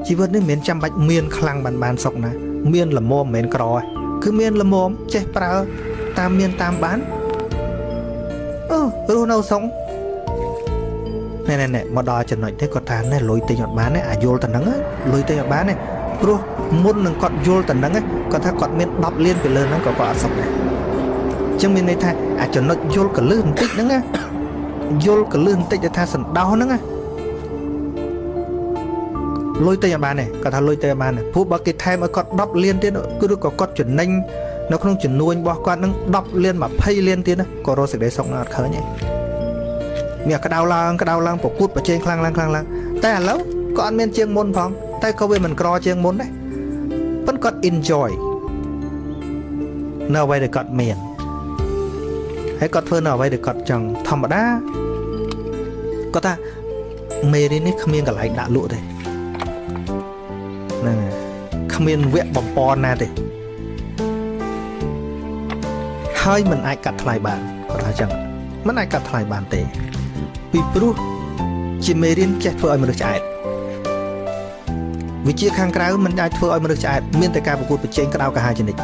ជីវិតនេះមិនចាំបាច់មានខ្លាំងបានសុខណាមានល្មមមិនក្រគឺមានល្មមចេះប្រើតាមមានតាមបានរស់នៅសុខណែមកដល់ចំណុចនេះគាត់ថាណែលុយទិញអត់បានទេអាយល់តែហ្នឹងលុយទិញអត់បានទេព្រោះមុននឹងគាត់យល់តែហ្នឹងគាត់ថាគាត់មាន10លានពីលើហ្នឹងក៏គាត់អត់សុខដែរអញ្ចឹងមានន័យថាអាចំណុចយល់កលឹះបន្តិចហ្នឹងយល់កលឹះបន្តិចទៅថាសណ្ដោហ្នឹងលុយទិញអត់បានទេគាត់ថាលុយទិញអត់បានទេព្រោះបើគេថែមឲ្យគាត់10លានទៀតគឺក៏គាត់ចំណេញនៅក្នុងចំនួនរបស់គាត់នឹង10លាន20លានទៀតណាក៏រកសេចក្តីសុខនៅអត់ឃើញទេមានក្តៅឡើងប្រកួតប្រជែងខ្លាំងឡើងតែឥឡូវក៏អត់មានជាងមុនផងតែក៏វាមិនក្រជាងមុនដែរប៉ុន្តែគាត់ enjoy នៅអ្វីដែលគាត់មានហើយគាត់ធ្វើនៅអ្វីដែលគាត់ចង់ធម្មតាគាត់ថាមេរៀននេះគ្មានកន្លែងដាក់លក់ទេហ្នឹងហើយគ្មានវគ្គបំពន់ណាទេហើយមិនអាចកាត់ថ្លៃបានគាត់ថាអញ្ចឹងមិនអាចកាត់ថ្លៃបានទេពីព្រោះជាមេរៀនចេះធ្វើឲ្យមនុស្សឆ្អែតវិជាខាងក្រៅមិនអាចធ្វើឲ្យមនុស្សឆ្អែតមានតែការប្រកួតប្រជែងក្តៅក្រហាយជានិច្ច